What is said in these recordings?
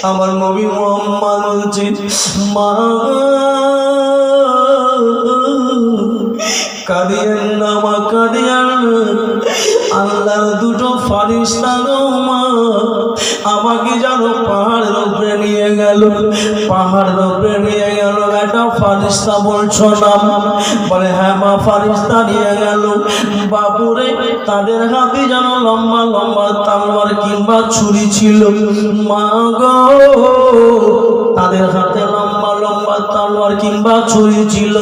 আমার নবী মুহাম্মদ বলছেন মা কাঁদিয়েন না মা, কাঁদিয়েন না। আল্লাহর দুটো ফারিস্তা গো মা আমাকে জানো পাহাড়ের উপরে নিয়ে গেল, পাহাড়ের উপরে নিয়ে গেল। একটা ফারিস্তা বলছো না? বলে হ্যাঁ মা, ফারিস্তা নিয়ে গেল। বাবুরে তাদের হাতে যেন লম্বা লম্বা তলোয়ার কিংবা ছুরি ছিল মা গো, তাদের হাতে লম্বা লম্বা তলোয়ার কিংবা ছুরি ছিল।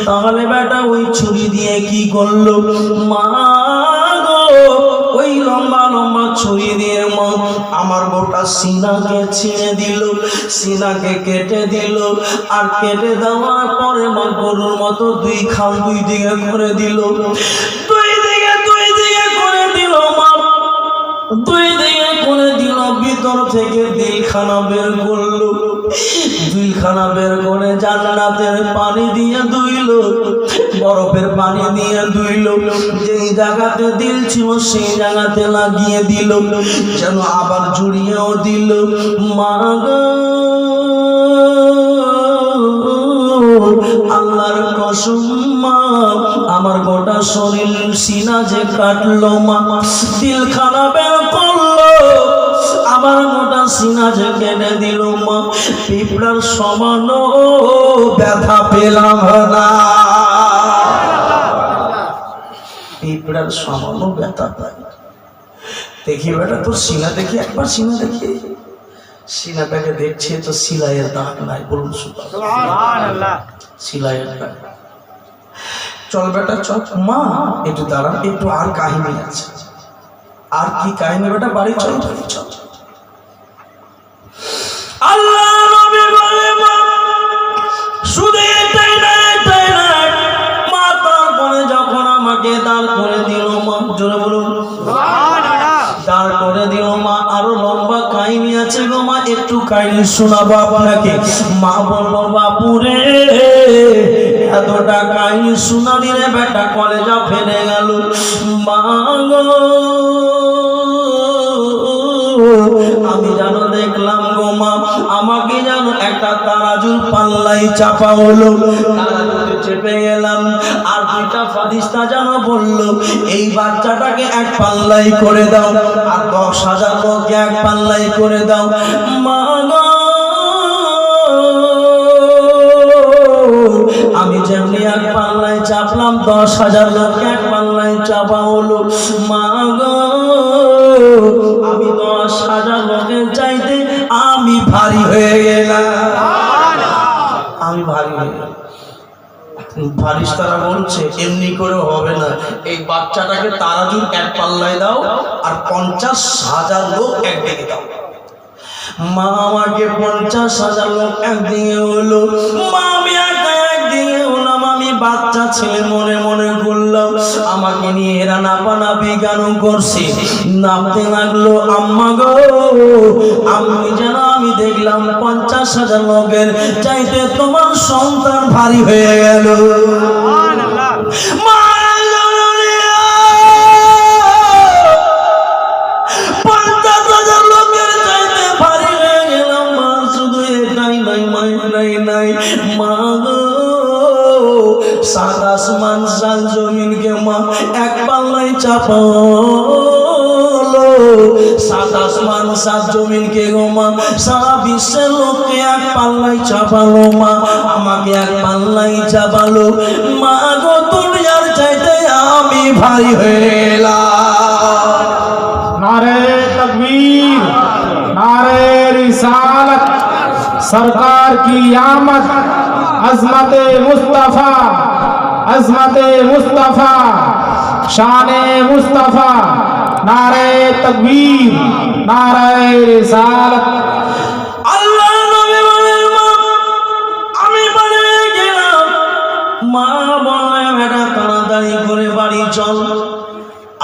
তাহলে বেটা ওই ছুরি দিয়ে কি করলো মা গো? ওই লম্বা লম্বা ছুরি দিয়ে মা আমার গোটা সিনাকে ছিঁড়ে দিল, সিনাকে কেটে দিল। আর কেটে দেওয়ার পরে মা গরুর মতো দুই খাল দুই দিকে করে দিল, দুই দিকে করে দিল মা, দুই দিকে করে দিল। ভিতর থেকে দিলখানা বের করলো, দিলখানা বের করে জান্নাতের পানি দিয়ে ধুইল, বরফের পানি দিয়ে ধুইল। যেই জায়গাতে দিল ছিল সেই জায়গাতে লাগিয়ে দিল, যেন আবার জুড়িয়েও দিল। মা গো আল্লাহর কসম মা, আমার গোটা শরীর সিনা যে কাটলো মা, দিলখানা বের করলো, আমার গোটা সিনা যে কেটে দিল মা, পিঁপড়ার সমান ব্যথা পেলাম না, পিঁপড়ার সমান ব্যথা পাই। দেখি বেটা তোর সিনা দেখি, একবার সিনা দেখি। সিনাটাকে দেখছে তো সিলাইয়ের দাগ নাই, বলুন সুবহানাল্লাহ, সিলাইয়ের দাগ। চল বেটা চল মা, একটু দাঁড়ান, একটু আর কাহিনী আছে। আর কি কাহিনী বেটা? বাড়ি চল, বাড়ি চল। আল্লাহ নবী বলে মা শুধু এটাই না, এটাই না মা, তারপরে যখন আমাকে দাঁড় করে দিল মা, জোরে বলুন দাঁড় করে দিল মা, আরো লম্বা কাহিনী আছে গো মা, একটু কাহিনী শোনাবো আপনাকে। মা বলল বাপুরে এতটা কাহিনী শোনা দিলে বেটা কলেজা ফেলে গেল। মা গো আমি জানো দেখলাম গো মা, আমাকে জানো একটা তারাজুর পাল্লাই চাপা হলো, তারাজুতে চেপে গেলাম। আর দুইটা ফারিস্তা জানো বললো এই বাচ্চাটাকে এক পাল্লাই করে দাও, আর 10,000 লোককে এক পাল্লাই করে দাও। মা গো আমি যেমনি এক পাল্লাই চাপলাম, 10,000 লোককে এক পাল্লাই চাপা হলো। মা গো আমি 10,000 লোকের চাইতে আমি ভারী হয়ে গেলাম, আমি ভারী হয়ে গেলাম। ফারিস্তারা বলছে এমনি করে হবে না, এই বাচ্চাটাকে তারাজুর এক পাল্লায় দাও আর 50,000 লোক একদিকে দাও। মা আমাকে 50,000 লোক একদিকে হলো, মা আমি একদিকে হলাম। আমি বাচ্চা ছেলে মনে মনে করলাম আমাকে নিয়ে এরা নাপানাপি কেন করছে, নামতে লাগলো আম্মা গো। আমি যেন আমি দেখলাম 50,000 লোকের চাইতে তোমার সন্তান ভারী হয়ে গেল। মা 50,000 লোকের চাইতে ভারী হয়ে গেলাম মা। শুধু এটাই নাই মাই নাই মা গো, 7 আসমান 7 জমিনকে মা এক পাল্লাই চাপালো, 7 আসমান 7 জমিনকে গো মা সারা বিশ্বের লোককে এক পাল্লাই চাপালো মা, আমাকে এক পাল্লাই চাপালো। মা গো দুনিয়ার চাইতে আমি ভারী হয়ে গেলাম। नारे तकबीर, नारे रिसालत, सरकार की आमद, अज़मते मुस्तफ़ा, अज़मते मुस्तफ़ा, शाने मुस्तफ़ा, नारे तकबीर, नारे रिसालत। আল্লাহ নবী বলেন মা আমি বাড়ি গেলাম। মা বললেন বেটা তাড়াতাড়ি করে বাড়ি চল।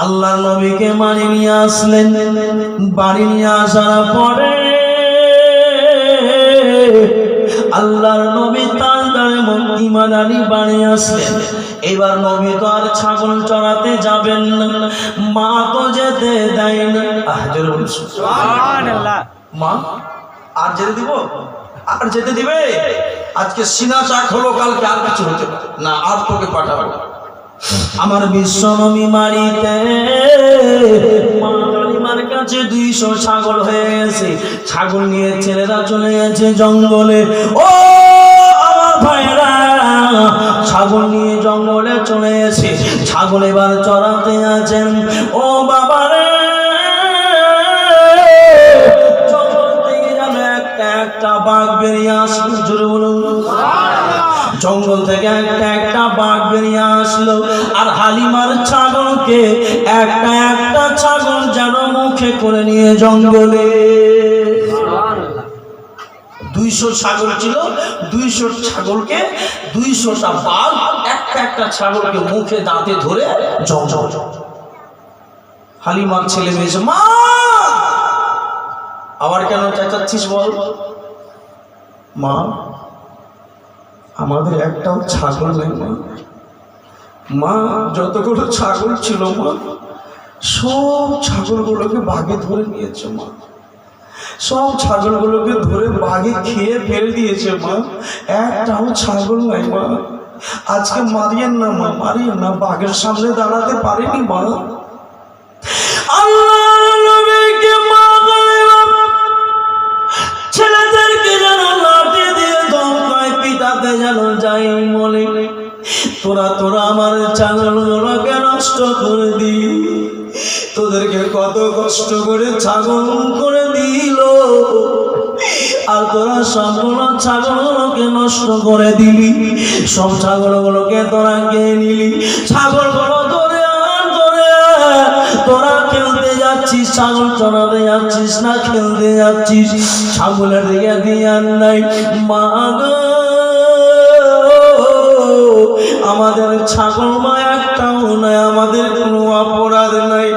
আল্লাহ নবীকে বাড়ি নিয়ে আসলেন। বাড়ি নিয়ে আসার পরে আল্লাহর নবী তার দ্বারে ইমানানি বাড়ি আসলেন। এবার নবী তো আর ছাগল চড়াতে যাবেন না, মা তো যেতে দেয় না। সুবহানাল্লাহ। মা আর যেতে দিব? আর যেতে দিবে? আজকে সিনা চাক হলো, কালকে আর কিছু হতে পারে না, আর তোকে পাঠাবো। আমার বিশ্বনবী মারিতে মা কালিমার কাছে 200 ছাগল হয়ে গেছে। ছাগল নিয়ে ছেলেরা চলে গেছে জঙ্গলে। ও আমার ভাইরা, ছাগল নিয়ে জঙ্গলে চলে গেছে। ছাগল এবার চড়াতে আছেন। ও বাবারে, জঙ্গল থেকে যেন একটা বাঘ বেরিয়ে আসলো। জোরে বলুন। জঙ্গল থেকে একটা বাঘ বেরিয়ে আসলো, আর হালিমার ছাগলকে একটা ছাগল যেন মুখে করে নিয়ে জঙ্গলে। 200 ছাগল ছিল, 200 ছাগলকে 200টা বাঘ একটা ছাগলকে মুখে দাঁতে ধরে জঙ্গল। হালিমার ছেলে মেয়ে, মা আবার কেন চেঁচাচ্ছিস বল? মা, আমাদের একটাও ছাগল নেই মা। মা, যতগুলো ছাগল ছিল মা, সব ছাগলগুলোকে বাঘে ধরে নিয়েছে মা। সব ছাগলগুলোকে ধরে বাঘে খেয়ে ফেলে দিয়েছে মা। একটাও ছাগল নাই মা। আজকে মারিয়েন না মা, মারিয়েন না, বাঘের সামনে দাঁড়াতে পারেনি মা। ছেলেদেরকে যেন লাঠি দিয়ে ধমকায়, পিটাতে যেন যাই বলে, তোরা আমার ছাগলগুলোকে নষ্ট করে দি। তোদেরকে কত কষ্ট করে ছাগল করে দিল, আর তোরা সবগুলো ছাগলগুলোকে নষ্ট করে দিলি। সব ছাগলগুলোকে তোরা খেয়ে নিলি। ছাগলগুলো ধরে তোরা খেলতে যাচ্ছিস, ছাগল চড়াতে যাচ্ছিস না, খেলতে যাচ্ছিস। ছাগলের দিকে ধ্যান নাই। মা গো, আমাদের ছাগল মা একটাও নাই, আমাদের কোনো অপরাধ নাই।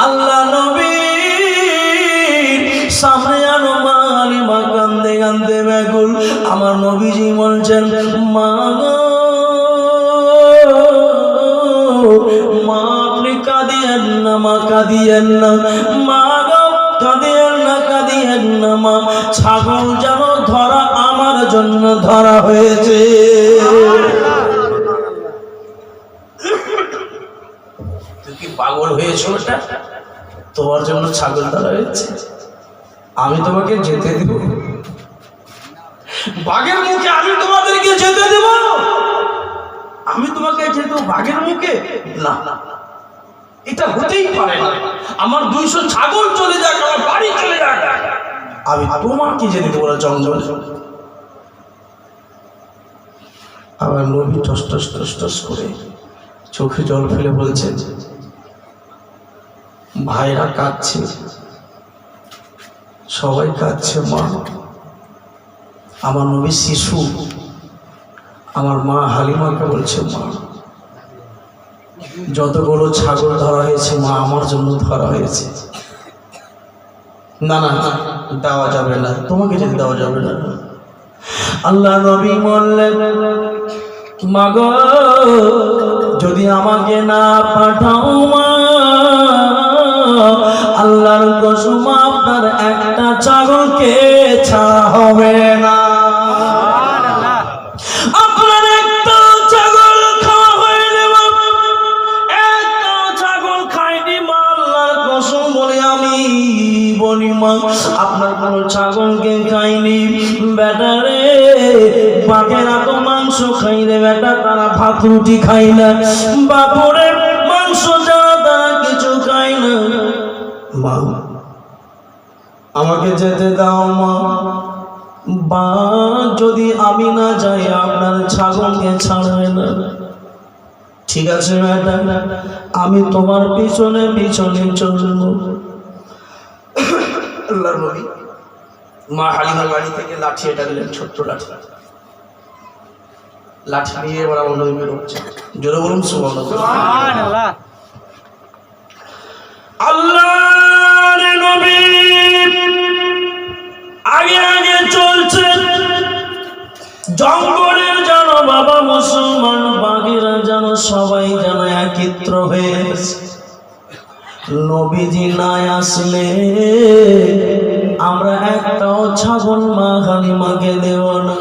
আল্লাহ নবীর সামনে আনো মা। হালিমা কান্দে কান্দে ব্যাকুল। আমার নবীজি বলছেন, মা গো, মা আপনি কাঁদিয়েন না মা, কাঁদিয়েন না মা গো, কাঁদিয়েন না, কাঁদিয়েন না মা। ছাগল যেন ধরা আমার জন্য ধরা হয়েছে। তুই কি পাগল হয়েছো? ওটা তোমার জন্য ছাগল ধরা হয়েছে। আমি তোমাকে যেতে দেব বাঘের মুখে? আমি তোমাদেরকে যেতে দেব? আমি তোমাকে যেতে বাঘের মুখে? না, এটা হতেই পারে না। আমার 200 ছাগল চলে যাক, আমার বাড়ি চলে যাক, আমি তোমাকে যেতে দেবো না জঙ্গল। আমার নবী টস টস টস টস করে চোখে জল ফেলে বলছেন, ভাইরা কাঁদছে, সবাই কাঁদছে মা। আমার নবী শিশু, আমার মা হালিমাকে বলছে, মা যতগুলো ছাগল ধরা হয়েছে মা, আমার জন্য ধরা হয়েছে। না না, দেওয়া যাবে না, তোমাকে যেতে দেওয়া যাবে না। আল্লাহ নবী বললেন, মা গো, যদি আমাকে না পাঠাও মা, আল্লাহর কসম আপনার একটা ছাগলকে ছাড়া হবে না। আপনার একটা ছাগল খাওয়া হয়নি মা, একটা ছাগল খাইনি মা। আল্লাহর কসম বলে আমি বলি মা, আপনার কোনো ছাগলকে খাইনি। বেটারে, বাঘেরা তো মাংস খাই রে বেটা, তারা ভাত রুটি খাই না। বাপুরে, মাংস ছাড়া তারা কিছু খাই না। মা, আমাকে যেতে দাও মা। বা যদি আমি না যাই আপনার ছাগলকে ছাড়বে না। ঠিক আছে বেটা, আমি তোমার পিছনে পিছনে চলব। আল্লাহর নবী মা হালিমার বাড়ি থেকে লাঠি এটা দিলেন, ছোট্ট লাঠি। লাঠি নিয়ে এবার আমার নবী বেরোচ্ছে। জোরে বলুন সুবহানাল্লাহ। আল্লাহর নবী আগে আগে চলছেন। জঙ্গলের যেন বাবা মুসলমান বাঘেরা যেন সবাই যেন একত্র হয়ে নবীজি না আসলে আমরা একটাও ছাগল মা হালিমাকে দেব না।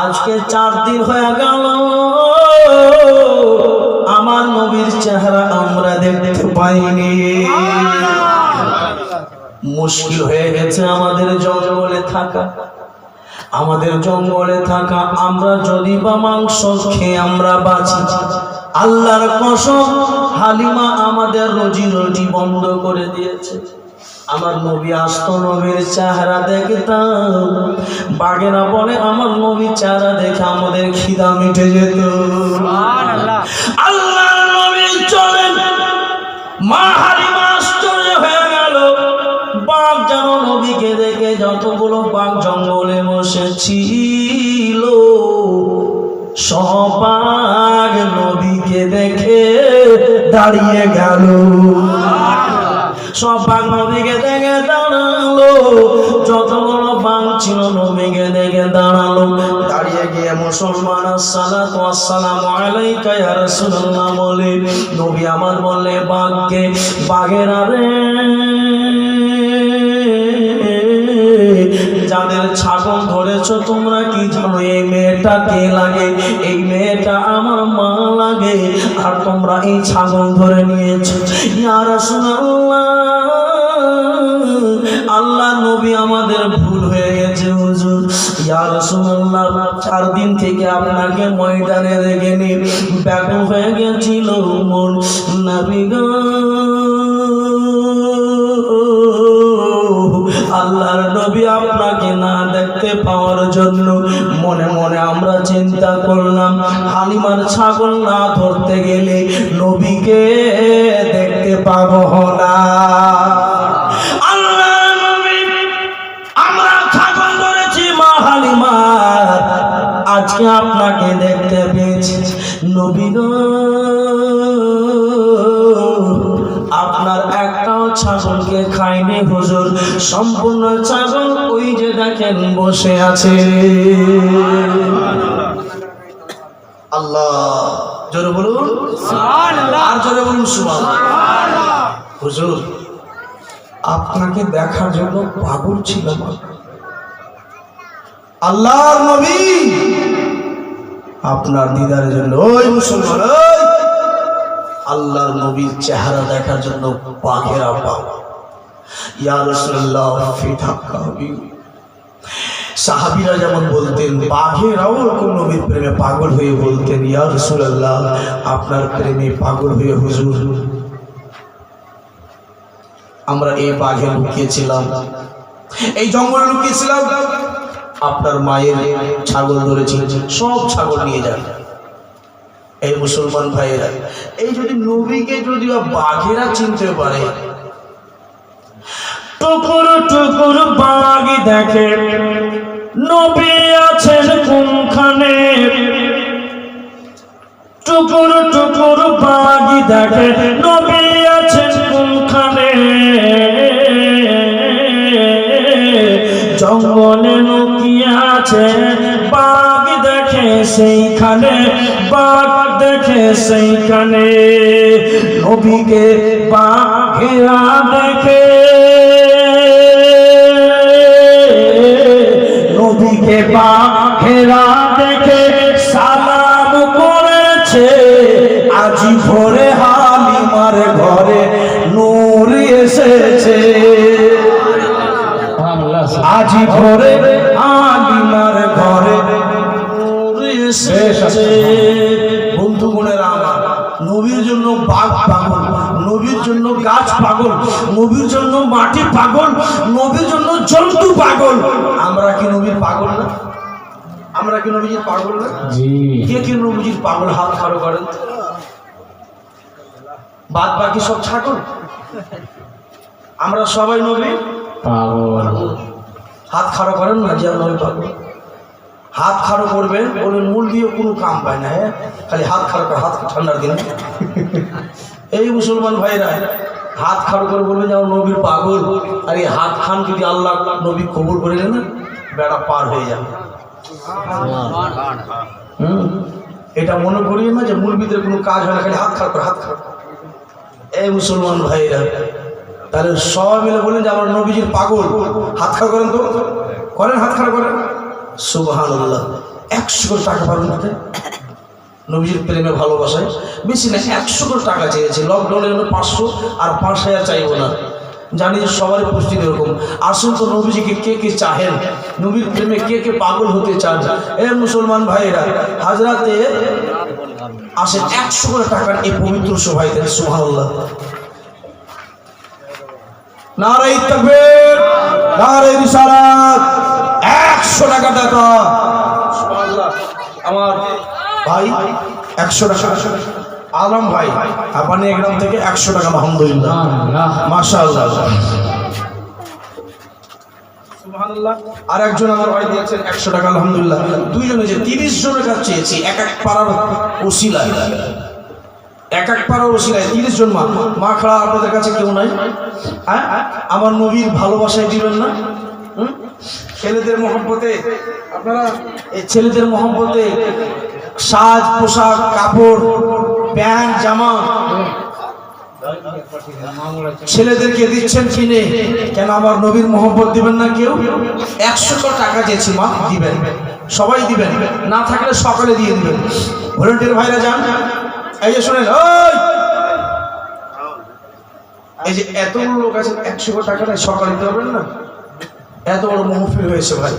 আজকে 4 দিন হয়ে গেল আমার নবীর চেহারা আমরা দেখতে পাইনি। মুশকিল হয়ে গেছে আমাদের জঙ্গলে থাকা, আমাদের জঙ্গলে থাকা। আমরা যদি বা মাংস খেয়ে আমরা বাঁচি, আল্লাহর কসম হালিমা আমাদের রুজি রুটি বন্ধ করে দিয়েছে। আমার নবী আসতো, নবীর চেহারা দেখতাম, বাগেরা বলে আমার নবীর চেহারা দেখে আমাদের খিদা মিটে যেত। আল্লাহর নবী চলেন, মা হালিমা আশ্চর্য হয়ে গেল। বাঘ যেন নবীকে দেখে, যতগুলো বাঘ জঙ্গলে বসেছিল সব বাঘ নবীকে দেখে দাঁড়িয়ে গেল। সব বাঘ নবীকে দেখে দাঁড়ালো, যতগুলো বাঘ ছিল নবীকে দেখে দাঁড়ালো। দাঁড়িয়ে গিয়ে মুসলমান আসসালাতু ওয়াসসালামু আলাইকা ইয়া রাসূলুল্লাহ বলে, নবী আমার বললে বাঘকে, বাঘেরা রে, যাদের ছাগল ধরেছ তোমরা কি জানো এই মেয়েটা কে লাগে? এই মেয়েটা আমার মা লাগে, আর তোমরা এই ছাগল ধরে নিয়েছো। ইয়া রাসূলুল্লাহ, আল্লাহ নবী আমাদের ভুল হয়ে গেছে হুজুর। ইয়া রাসূলুল্লাহ, 4 দিন থেকে আপনাকে ময়দানে দেখিনি, ব্যাকুল হয়ে গেছিল মন। নবী গো, আল্লাহর নবী আপনাকে না দেখতে পাওয়ার জন্য মনে মনে আমরা চিন্তা করলাম হালিমার ছাগল না ধরতে গেলে নবীকে দেখতে পাবো না। আল্লাহর নবী, আমরা ছাগল ধরেছি মা হালিমার, আজকে আপনাকে দেখতে পেয়েছি। নবী গো, আপনার একটাও ছাগলকে খাইনি হুজুর, সম্পূর্ণ ছাগল ওই যে দেখেন বসে আছে। আল্লাহ, জোরে বলুন সুবহানাল্লাহ, আর জোরে বলুন সুবহানাল্লাহ। হুজুর, আপনাকে দেখার জন্য পাগল ছিলাম। আল্লাহর নবী আপনার দিদারের জন্য, ওই মুসলমান, আল্লাহর নবীর চেহারা দেখার জন্য বাঘেরা পাগল। ইয়া রাসূলুল্লাহ ফিদাকা হাবিব। সাহাবীরা যেমন বলতেন, বাঘেরাও এরকম নবীর প্রেমে পাগল হয়ে বলতেন, ইয়া রাসূলুল্লাহ আপনার প্রেমে পাগল হয়ে হুজুর আমরা এই বাঘে লুকিয়েছিলাম, এই জঙ্গলে লুকিয়েছিলাম, আপনার মায়ের ছাগল ধরেছি, সব ছাগল নিয়ে যান। এই মুসলমান ভাইয়েরা, এই যদি নবীকে যদি বাঘেরা চিনতে পারে, টুকুর টুকুর বাঘ দেখে নবী আছেন কোনখানে, টুকুর টুকুর বাঘ দেখে নবী আছেন কোনখানে, জঙ্গলে লুকিয়ে আছে বাঘ দেখে সেইখানে, বাঘ দেখে সেইখানে, নবীকে বাঘেরা দেখে, নবীকে বাঘেরা দেখে সালাম করেছে, আজি ভোরে হালিমার ঘরে নূর এসেছে, আজি ভোরে হালিমার ঘরে নূর এসেছে। বন্ধুগণেরা আমার, নবীর জন্য বাঘ পাগল, নবীর জন্য গাছ পাগল, নবীর জন্য মাটি পাগল, নবীর জন্য জন্তু পাগল। আমরা কি নবীর পাগল না? আমরা কি নবীজির পাগল না? কে কে নবীজির পাগল হাত খাড়ো করেন? বাদ বাকি সব ছাগল, আমরা সবাই নবী পাগল। হাত খাড়ো করেন না, যে নবী পাগল। হাত খাড়ো করবেন, বলেন মূল দিয়ে কোনো কাম পায় না, হ্যাঁ খালি হাত খাড়ো করে, হাত ঠান্ডার দিন। এই মুসলমান ভাইরা হাত খাড়ো করে বলবেন যেমন নবীর পাগল, আর এই হাত খান যদি আল্লাহ নবী কবুল করে নেন, বেড়া পার হয়ে যাবে। এটা মনে করিয়ে না যে মূলবিদের কোনো কাজ হয় না, খালি হাত খাড়ো করে, হাত খাড়ো। এই মুসলমান ভাইরা, তাহলে সবাই মিলে বলেন যে আমার নবীজির পাগল। হাত খাড়া করেন তো, করেন, হাত খাড়া করেন। সুবহানাল্লাহ। 100 করে টাকা পাবেন না নবীজির প্রেমে ভালোবাসায়, বেশি না 100 করে টাকা চেয়েছে। লকডাউনের জন্য 500 আর 5000 চাইবো না, জানি যে সবারই পরিস্থিতি এরকম। আসুন তো নবীজিকে কে কে চাহেন, নবীর প্রেমে কে কে পাগল হতে চান, এ মুসলমান ভাইয়েরা হাজরাতে আসেন 100 করে টাকার এই পবিত্র সভায় দেন। সুবহানাল্লাহ। নারে তাকবীর, নারে রিসালাত। 100 টাকা টাকা সুবহানাল্লাহ। আমার ভাই 100 টাকা, আলম ভাই আপনি একদম থেকে 100 টাকা। আলহামদুলিল্লাহ, মাশাআল্লাহ, সুবহানাল্লাহ। আর একজন আমার ভাই দিয়েছেন 100 টাকা, আলহামদুলিল্লাহ। দুইজনে যে 30 জনের কাছে চেয়েছি, এক এক পাড়ার ওসিলায়, এক এক পাড়ার ওসিলায় 30 জন মা খাড়া। আপনাদের কাছে কেউ নাই? হ্যাঁ, আমার নবীর ভালোবাসায় দিবেন না? ছেলেদের মহব্বতে, আপনারা এই ছেলেদের মহব্বতে সাজ পোশাক, কাপড়, প্যান্ট, জামা ছেলেদেরকে দিচ্ছেন কিনে, কেন আমার নবীর মহব্বত দিবেন না কেউ? 100 টাকা চেয়েছি মা, দিবেন, সবাই দিবেন, না থাকলে সকালে দিয়ে দিবেন। ভলেন্টিয়ার ভাইরা যান। এই যে শোনেন, এই যে এতগুলো লোক আছে, 100 টাকা নেই, সকালে দিতে পারবেন না? এত বড় মহফিল হয়েছে ভাই,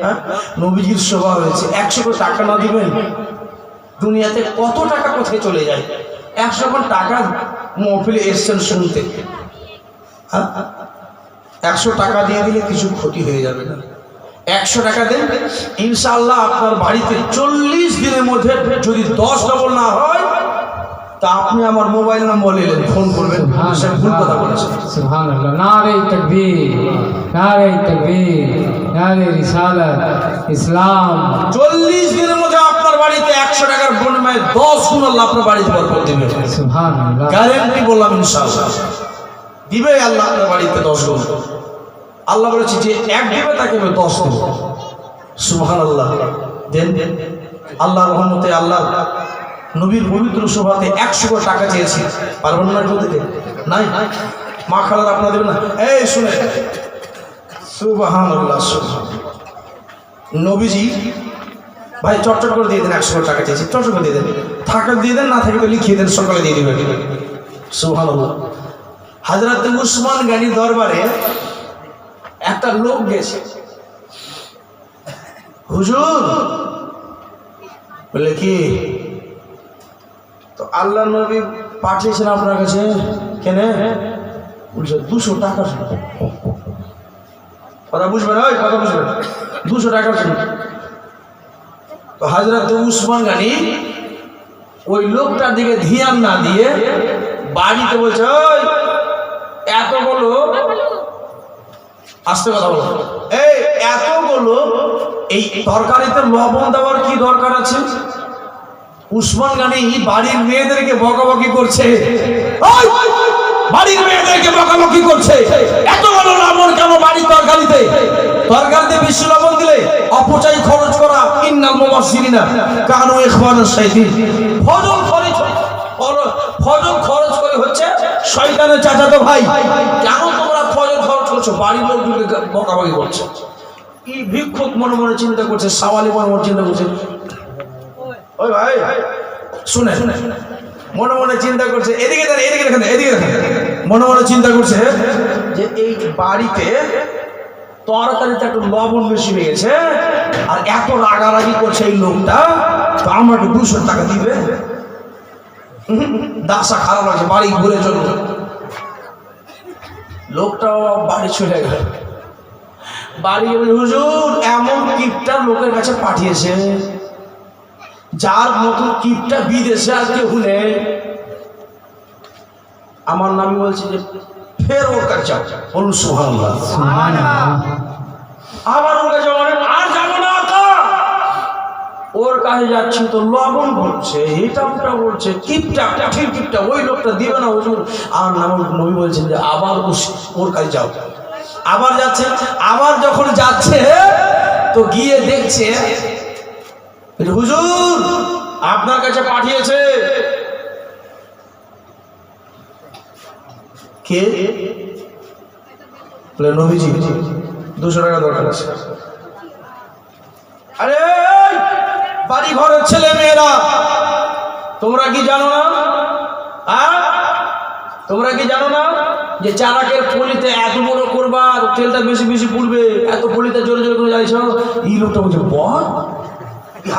হ্যাঁ, নবীজির সভা হয়েছে, 100 টাকা না দিবেন দুনিয়াতে কত টাকা কোথায় চলে যায়? 100 টাকা মহফিলে এসছেন শুনতে, 100 টাকা দিয়ে দিলে কিছু ক্ষতি হয়ে যাবে না। 100 টাকা দেন, ইনশাআল্লাহ আপনার বাড়িতে 40 দিনের মধ্যে যদি 10 ডবল না হয়, তা আপনি আমার মোবাইল নাম্বার নিলেন, ফোন করবেন। ভুল কথা বলেছেন। সুবহানাল্লাহ। নারে তাকবীর, নারে তাকবীর, নারে রিসালাত, ইসলাম। 40 দিনের মধ্যে আপনার বাড়িতে 100 টাকার বিনিময়ে 10 গুণ আল্লাহ আপনার বাড়িতে বরকত দিবে। সুবহানাল্লাহ। গ্যারান্টি বললাম, ইনশাআল্লাহ দিবে আল্লাহ আপনার বাড়িতে 10 গুণ। আল্লাহ বলেছে যে এক দিবে তাকে 10 দেব। সুবহানাল্লাহ। দেন, আল্লাহর রহমতে, আল্লাহ নবীর পবিত্র সভাতে 100 টাকা চেয়েছি, পারবেন না কেউ দিতে? নাই, মা খালার আপনারা দেবেন না? এই শুনে, সুবহানাল্লাহ, সুবহানাল্লাহ। নবীজি ভাই চটচট করে দিয়ে দেন, 100 টাকা চেয়েছি, চটচট করে দিয়ে দেন। থাকা দিয়ে দেন, না থাকে তো লিখিয়ে দেন, সকালে দিয়ে দেবেন। সুবহানাল্লাহ। হযরত উসমান গনি দরবারে একটা লোক গেছে, হুজুর, বলে কি? তো আল্লাহ নবী পাঠিয়েছেন আপনার কাছে, কেন? বলছে 200 টাকা। কথা বুঝবেন, ওই কথা বুঝবেন, 200 টাকা। তো হযরত উসমান গনি ওই লোকটার দিকে ধ্যান না দিয়ে বাড়িতে বলছে, ওই এতগুলো, আস্তে কথা বলো, এই এতগুলো এই তরকারিতে লবণ দেওয়ার কি দরকার আছে? উসমান গনি বাড়ির মেয়েদেরকে বকাবকি করছে, বাড়ির মেয়েদেরকে বকাবকি করছে, এত বড় লবণ কেন বাড়ির তরকারিতে? তরকারিতে বেশি লবণ দিলে অপচয় খরচ করা, ইন্নাল মুবাসসিরিনা কানু ইখওয়ানাশ শায়াতিন। ফজল খরচ করে হচ্ছে শয়তানের চাচাতো ভাই। কেন তোমরা ফজল খরচ করছো? বাড়ির লোকগুলোকে বকাবকি করছে। এই ভিক্ষুক মনে মনে চিন্তা করছে, সাওয়ালি মনে মনে চিন্তা করছে, ওই ভাই শুনে মনে মনে চিন্তা করছে, এদিকে দেন, এদিকে দেখেন, এদিকে দেখেন, মনে মনে চিন্তা করছে যে এই বাড়িতে তরকারিতে একটু লবণ বেশি হয়ে গেছে, আর এত রাগারাগি করছে এই লোকটা, তো আমাকে 200 টাকা দিবে। দাসা খারাপ লাগছে, বাড়ি ঘুরে চলো। লোকটাও বাড়ি চলে গেল। বাড়ি গেলে, হুজুর এমন কিপটা লোকের কাছে পাঠিয়েছে, যার মতন কিপটা বিদেশে আর কেউ নেই। আমার নামি বলছে যে ফের ওর কাছে যাও। বলুন সুবহানাল্লাহ। আবার ওর কাছে আর যাবো না, ওর কাছে যাচ্ছি তো লবণ বলছে, এটা ওটা বলছে, কিপটা ঠিক কিপটা, ওই লোকটা দিবে না হুজুর। আর নবী বলছেন যে আবার ওর কাছে যাও। আবার যাচ্ছে, আবার যখন যাচ্ছে তো গিয়ে দেখছে হুজুর আপনার কাছে পাঠিয়েছে। কে? বলে নবীজি 200 টাকা দরকার আছে। আরে বাড়ি ঘরের ছেলে মেয়েরা, তোমরা কি জানো না? তোমরা কি জানো না যে চারাকের পলিতে এত বড় করবা, তেলটা বেশি বেশি পুড়বে, এত পলিতে জোরে জোরে করে যাইছ? এই লোকটা বলছে বল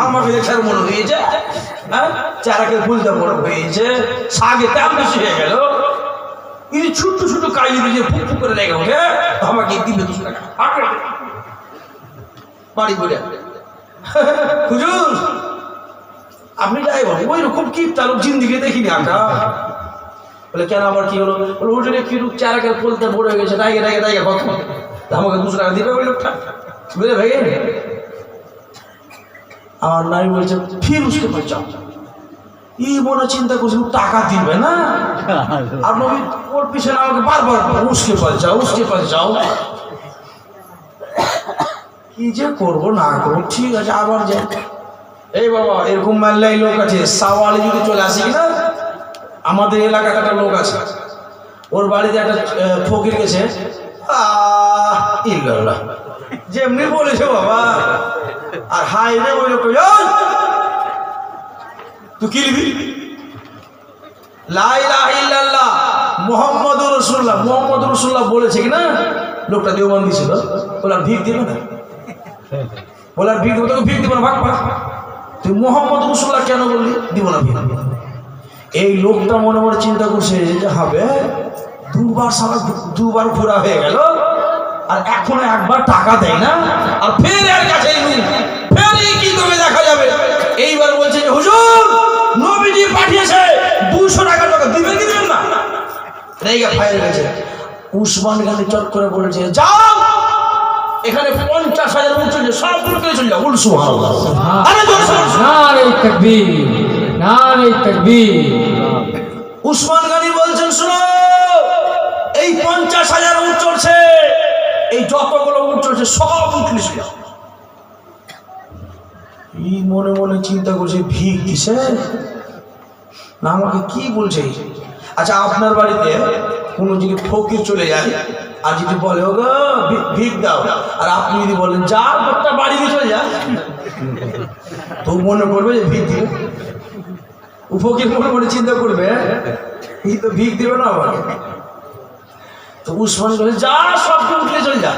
আমাকে দেখার মনে হয়েছে, চারাকের পলিটা বড় হয়েছে, শাকে তেল বেশি হয়ে গেল, এই ছোট্ট ছোট্ট কাজে দিয়ে ফুক ফুক করে লেগে ওঠে, আমাকে দিবে 200 টাকা বাড়ি বলে। হুজুর আপনি যাই বল ওই রকম কি তালুক জিন্দিগি দেখিনি আঁকা। বলে কেন আবার কি হলো? বলে হুজুরে কি রূপ চারাকের ফুলতে বড় হয়ে গেছে, রাগে রাগে রাগে কত আমাকে 200 টাকা দিবে ওই লোকটা বুঝলে ভাই। আমার নাই বলছে ফির উসকে পাই যাও, ই মনে চিন্তা করছে টাকা দিবে না, আর নবী ওর পিছনে আমাকে বারবার উসকে পাই যাও। কি যে করবো না করবো, ঠিক আছে আবার যাই। এই বাবা এরকম মাল্লাই লোক আছে, সাওয়ালি যদি চলে আসে কিনা, আমাদের এলাকার একটা লোক আছে, ওর বাড়িতে একটা ফকির গেছে, যেমনি বলেছে বাবা, আর হাই রে ওই লোক তুই কি লিবি? লা ইলাহা ইল্লাল্লাহ মুহাম্মাদুর রাসূলুল্লাহ বলেছে কিনা? লোকটা দেওবন্দি ছিল, বলার ভিক দিবে না, বলার ভিক দেবো, তোকে ভিক দিব না, ভাগ ভাগ। তুই মুহাম্মাদুর রাসূলুল্লাহ কেন বললি? দিব না ভিক। এই লোকটা মনে মনে চিন্তা করছে যে হবে দুবার ঘোরা হয়ে গেল, আর এখনো একবার টাকা দেয় না, আর ফের এর কাছে ফের কি করে দেখা যাবে। এইবার বলছে যে হুজুর নবীজি পাঠিয়েছে 200 টাকা দিবেন কি দিবেন না? রেগা ফায়ার গেছে। উসমান গনি চট করে বলেছে যাও এখানে 50,000 উট চলে সব দূর করে চলে যাও। বল সুবহানাল্লাহ। আরে নারে তাকবীর, নারে তাকবীর। উসমান গনি বলছেন শুনো, এই 50,000 উট চলছে, এই যতগুলো উট চলছে সব উট নিয়ে যাও। এই মনে মনে চিন্তা করছে ভিক দিছে না, আমাকে কি বলছে। আচ্ছা আপনার বাড়িতে কোনো যদি ফকির চলে যায় আর যদি বলে ও গো ভিক দাও, আর আপনি যদি বলেন যা একটা বাড়ি দিয়ে চলে যা, তো মনে করবে যে ভিক দিবে? ফকির মনে মনে চিন্তা করবে এই তো ভিক দিবে না আমাকে। তো উসমান বলে যা সব উঠলে চলে যা,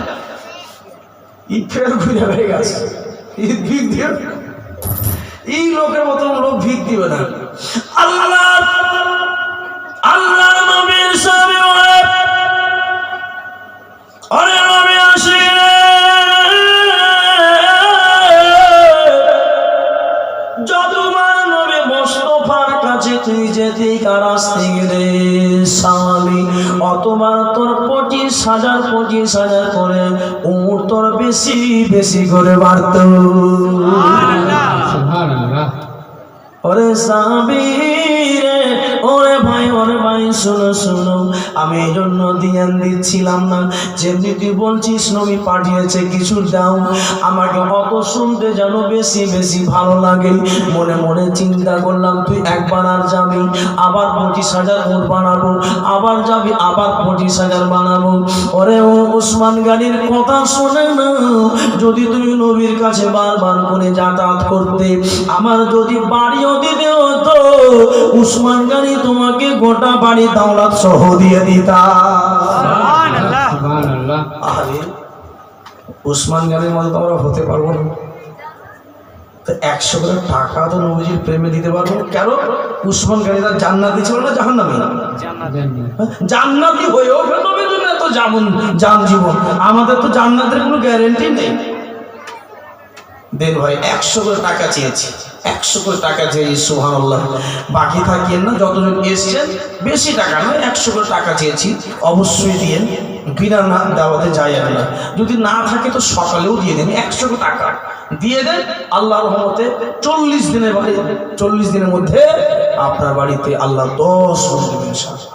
ই ফের ঘুরে হয়ে গেছে, ভিক দিবে? এই লোকের মতন লোক ভিক দিবে না। আল্লাহ নবীর সামনে আরে নবী আসে, যতবার নবী মুস্তাফার কাছে তুই যেতে কারাস থেকে রে সালি, অতবার তোর 25,000 করে উট তোর বেশি বেশি করে বাড়ত। সুবহানাল্লাহ। ওরে সাবিরে ওরে ভাই শোনো শোনো, আমি এই জন্য ধ্যান দিচ্ছিলাম না, যেমনি তুই বলছিস নবী পাঠিয়েছে কিছু দাও, আমাকে অত শুনতে যেন বেশি বেশি ভালো লাগে। মনে মনে চিন্তা করলাম তুই একবার আর যাবি, আবার 25,000 উট বানাবো, আবার যাবি আবার 25,000 বানাবো। ওরে ও উসমান গনির কথা শোনে না, যদি তুমি নবীর কাছে বারবার করে যাতায়াত করতে, আমার যদি বাড়িও দিতে হতো, উসমান গনি তোমাকে গোটা বাড়ি দাওলাত সহ দিয়ে দিতা। সুবহানাল্লাহ, সুবহানাল্লাহ। আরে উসমান গনির মতো আমরা হতে পারবো না, তো 100 করে টাকা তো নবীজির প্রেমে দিতে পারবো। কেন? উসমান গনি তার জান্নাতি ছিল না জাহান্নামী? জান্নাতি হয়েও নবীর জন্য এত জান জীবন, আমাদের তো জান্নাতের কোনো গ্যারেন্টি নেই। দেন ভাই 100 করে টাকা চেয়েছি, 100 করে টাকা চেয়েছি, সুবহানাল্লাহ। বাকি থাকিয়েন না, যতজন এসছেন বেশি টাকা নয়, 100 করে টাকা চেয়েছি, অবশ্যই দিয়েন, বিনা না দাওয়াতে যায় না, যদি না থাকে তো সকালেও দিয়ে দেন, 100 করে টাকা দিয়ে দেন। আল্লাহর রহমতে 40 দিনের বাড়ি, 40 দিনের মধ্যে আপনার বাড়িতে আল্লাহ 10 গুণ দেবেন ইনশাআল্লাহ।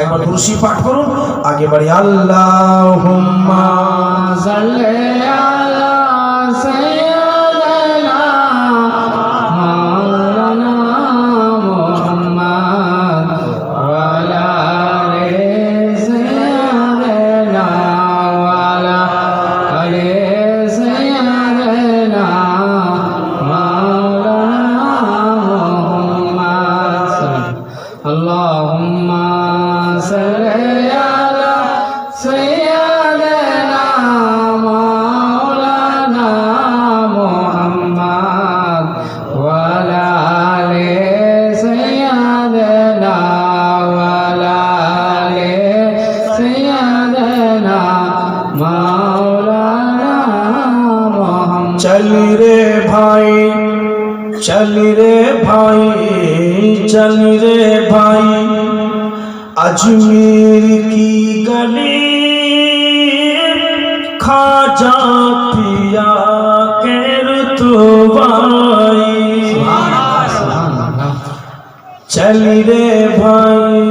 একবার কুরসি পাঠ করুন, আগে বাড়ি আল্লাহুম্মা সাল্লি আলা সাইয়্যিদিনা মাওলানা মুহাম্মদ ওয়া আলা আলি সাইয়্যিদিনা चल रे भाई, चल रे भाई, चल रे भाई, अजमेर की गली खाजा पिया के रुतबाई। चल रे भाई,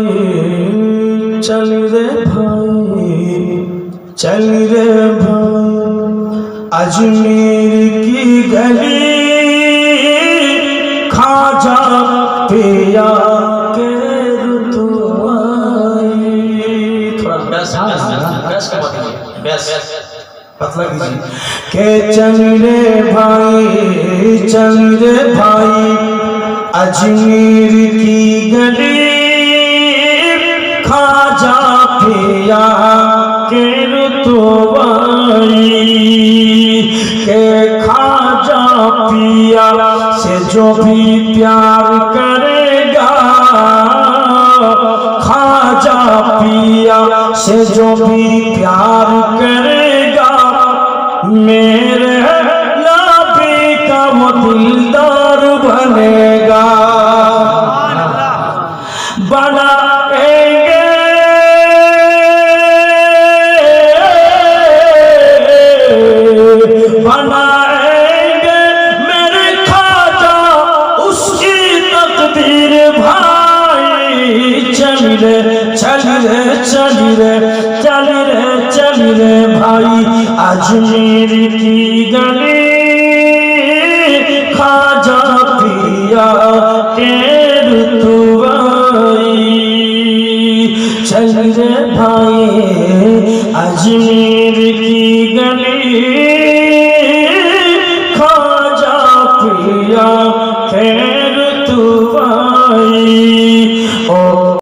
चल रे भाई, चल रे भाई, अजमेर की गली खाजा पिया के रुतबाई। थोड़ा बेस पतला कीजिए के चल रे भाई, चल रे भाई, अजमेर की गली खाजा पिया के रुतबाई। के खाजा पिया से जो भी प्यार करेगा, खाजा पिया से जो भी प्यार करेगा, मेरे नाबी का वो दिलदार बनेगा। बनाएंगे बनाएंगे मेरे खाजा उसकी तकदीर भाई। चल रे चल रे चल रे चल रे चल रे भाई, अजमेर की गली खाजा पिया के रुतबाई। चल रे भाई, अजमेर की गली